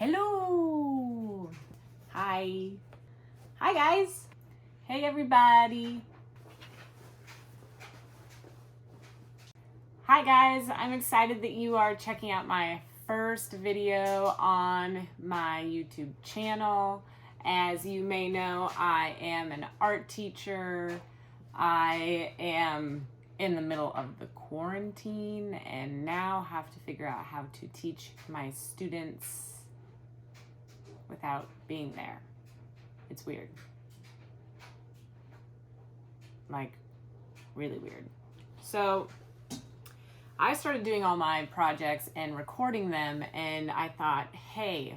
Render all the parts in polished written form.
Hello. Hi. Hi guys. Hey everybody. Hi guys. I'm excited that you are checking out my first video on my YouTube channel. As you may know, I am an art teacher. I am in the middle of the quarantine and now have to figure out how to teach my students without being there. It's weird. Like, really weird. So I started doing all my projects and recording them, and I thought, hey,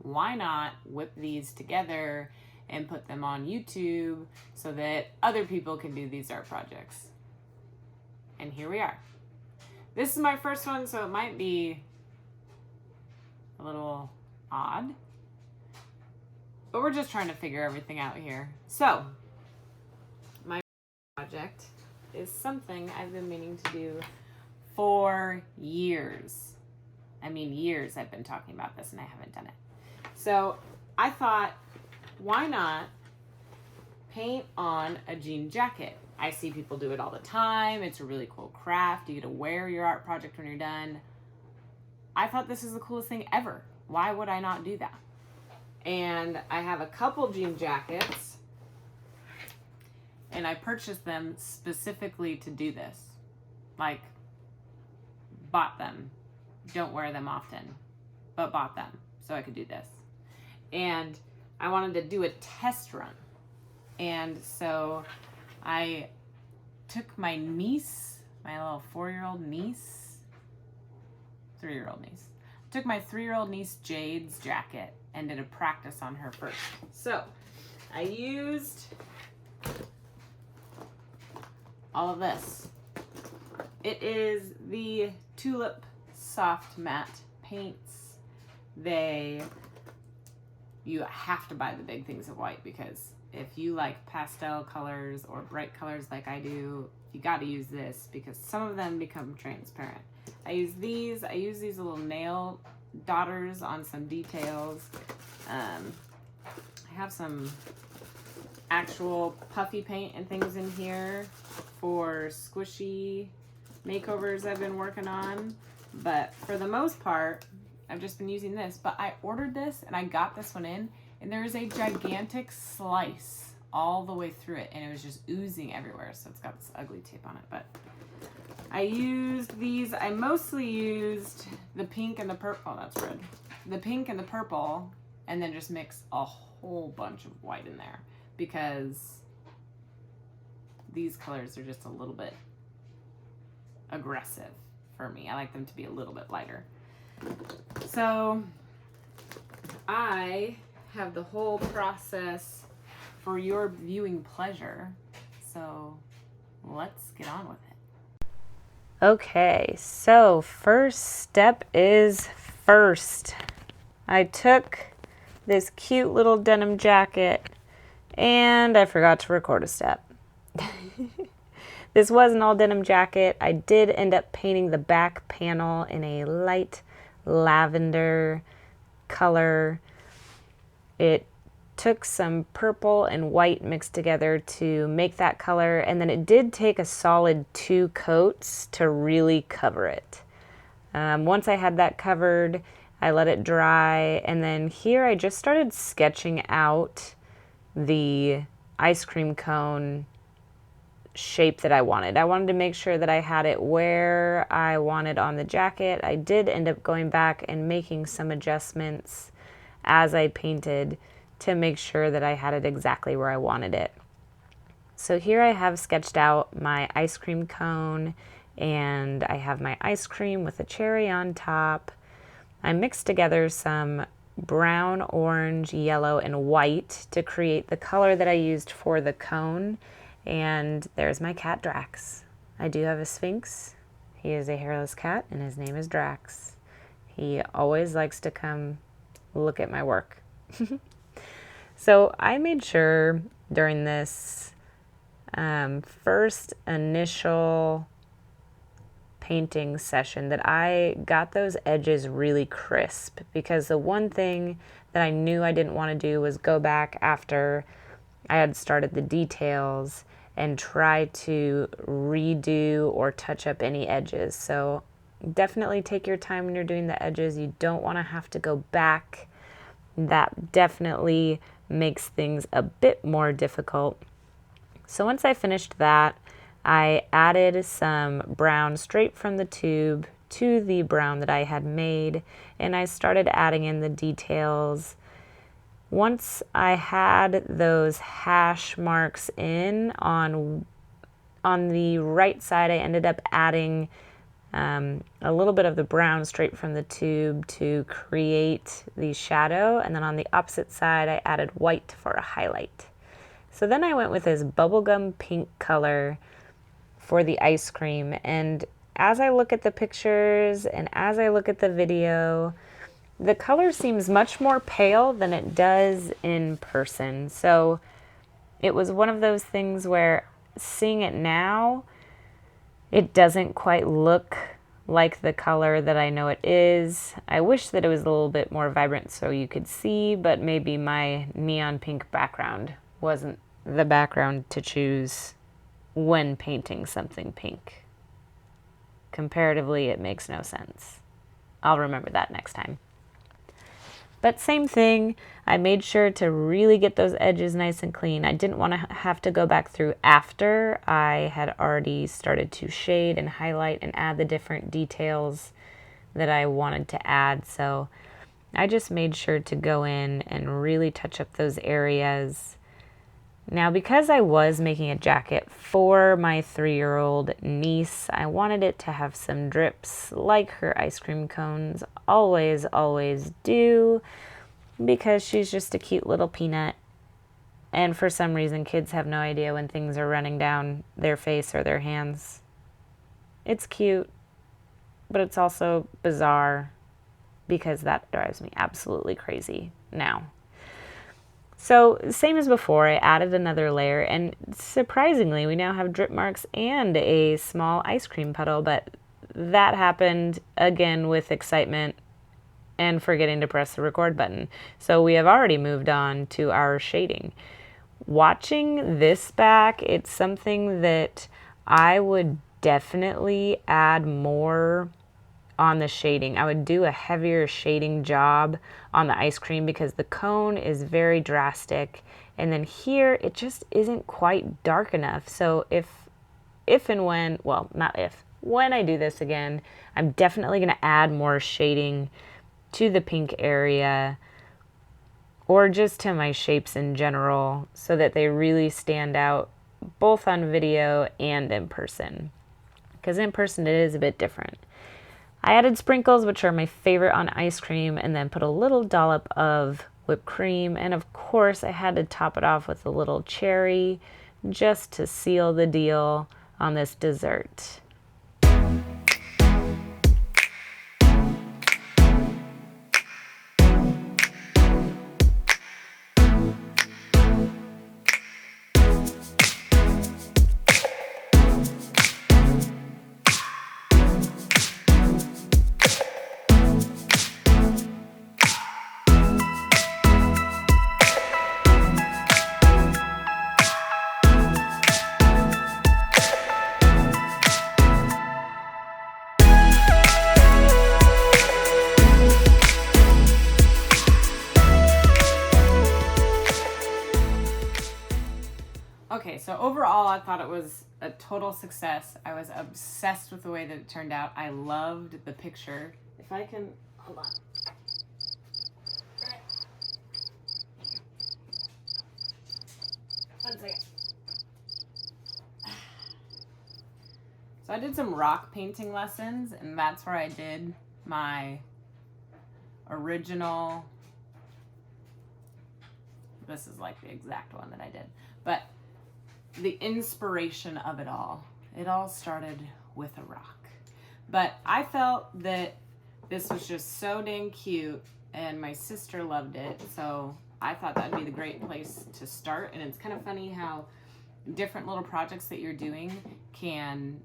why not whip these together and put them on YouTube so that other people can do these art projects. And here we are. This is my first one, so it might be a little odd, but we're just trying to figure everything out here. So my project is something I've been meaning to do for years. I mean, years I've been talking about this and I haven't done it. So I thought, why not paint on a jean jacket? I see people do it all the time. It's a really cool craft. You get to wear your art project when you're done. I thought this is the coolest thing ever. Why would I not do that? And I have a couple jean jackets, and I purchased them specifically to do this. Like, bought them. Don't wear them often, but bought them so I could do this. And I wanted to do a test run. And so I took my niece, my little 4-year-old niece, 3-year-old niece, took my 3-year-old niece Jade's jacket and did a practice on her first. So I used all of this. It is the Tulip Soft Matte paints. You have to buy the big things of white, because if you like pastel colors or bright colors like I do, you got to use this because some of them become transparent. I use these little nail daughters on some details. I have some actual puffy paint and things in here for squishy makeovers I've been working on, but for the most part I've just been using this. But I ordered this and I got this one in, and there is a gigantic slice all the way through it, and it was just oozing everywhere, so it's got this ugly tape on it. But I used these. I mostly used the pink and the purple. Oh, that's red. The pink and the purple, and then just mix a whole bunch of white in there, because these colors are just a little bit aggressive for me. I like them to be a little bit lighter. So I have the whole process for your viewing pleasure. So let's get on with it. Okay, so first step is first. I took this cute little denim jacket and I forgot to record a step. This was an all denim jacket. I did end up painting the back panel in a light lavender color. It took some purple and white mixed together to make that color, and then it did take a solid 2 coats to really cover it. Once I had that covered, I let it dry, and then here I just started sketching out the ice cream cone shape that I wanted. I wanted to make sure that I had it where I wanted on the jacket. I did end up going back and making some adjustments as I painted to make sure that I had it exactly where I wanted it. So here I have sketched out my ice cream cone, and I have my ice cream with a cherry on top. I mixed together some brown, orange, yellow, and white to create the color that I used for the cone. And there's my cat Drax. I do have a Sphinx. He is a hairless cat and his name is Drax. He always likes to come look at my work. So I made sure during this first initial painting session that I got those edges really crisp, because the one thing that I knew I didn't want to do was go back after I had started the details and try to redo or touch up any edges. So definitely take your time when you're doing the edges. You don't want to have to go back. That definitely makes things a bit more difficult. So once I finished that, I added some brown straight from the tube to the brown that I had made, and I started adding in the details. Once I had those hash marks in on the right side, I ended up adding a little bit of the brown straight from the tube to create the shadow, and then on the opposite side I added white for a highlight. So then I went with this bubblegum pink color for the ice cream, and as I look at the pictures and as I look at the video, the color seems much more pale than it does in person. So it was one of those things where seeing it now, it doesn't quite look like the color that I know it is. I wish that it was a little bit more vibrant so you could see, but maybe my neon pink background wasn't the background to choose when painting something pink. Comparatively, it makes no sense. I'll remember that next time. But same thing, I made sure to really get those edges nice and clean. I didn't want to have to go back through after I had already started to shade and highlight and add the different details that I wanted to add. So I just made sure to go in and really touch up those areas. Now, because I was making a jacket for my 3-year-old niece, I wanted it to have some drips like her ice cream cones always do, because she's just a cute little peanut. And for some reason, kids have no idea when things are running down their face or their hands. It's cute, but it's also bizarre, because that drives me absolutely crazy now. So same as before, I added another layer, and surprisingly, we now have drip marks and a small ice cream puddle, but that happened again with excitement and forgetting to press the record button. So we have already moved on to our shading. Watching this back, it's something that I would definitely add more on the shading. I would do a heavier shading job on the ice cream because the cone is very drastic, and then here it just isn't quite dark enough. So if and when, well, not if, when I do this again, I'm definitely going to add more shading to the pink area, or just to my shapes in general, so that they really stand out both on video and in person, because in person it is a bit different. I added sprinkles, which are my favorite on ice cream, and then put a little dollop of whipped cream, and of course I had to top it off with a little cherry just to seal the deal on this dessert. Okay, so overall I thought it was a total success. I was obsessed with the way that it turned out. I loved the picture. If I can, hold on. One second. So I did some rock painting lessons, and that's where I did my original, this is like the exact one that I did, but the inspiration of it all started with a rock. But I felt that this was just so dang cute, and my sister loved it, so I thought that'd be the great place to start. And it's kind of funny how different little projects that you're doing can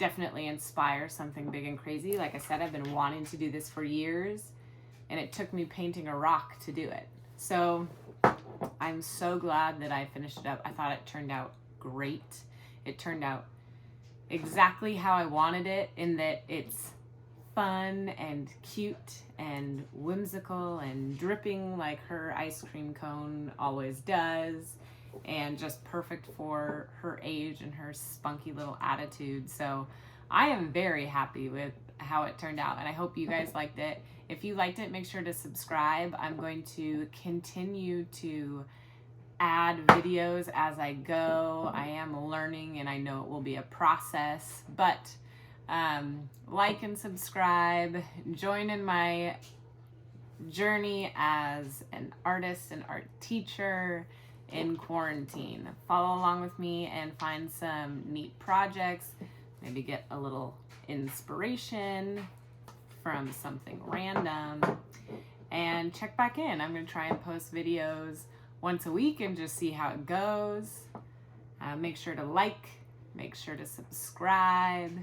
definitely inspire something big and crazy. Like I said, I've been wanting to do this for years, and it took me painting a rock to do it. So I'm so glad that I finished it up. I thought it turned out great. It turned out exactly how I wanted it, in that it's fun and cute and whimsical and dripping like her ice cream cone always does, and just perfect for her age and her spunky little attitude. So I am very happy with how it turned out, and I hope you guys liked it. If you liked it, make sure to subscribe. I'm going to continue to add videos as I go. I am learning, and I know it will be a process, but like and subscribe. Join in my journey as an artist and art teacher in quarantine. Follow along with me and find some neat projects. Maybe get a little inspiration from something random, and check back in. I'm going to try and post videos once a week and just see how it goes. Make sure to like, make sure to subscribe,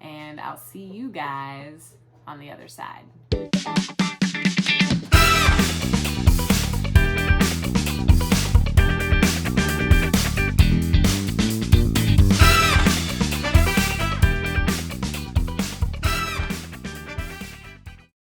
and I'll see you guys on the other side.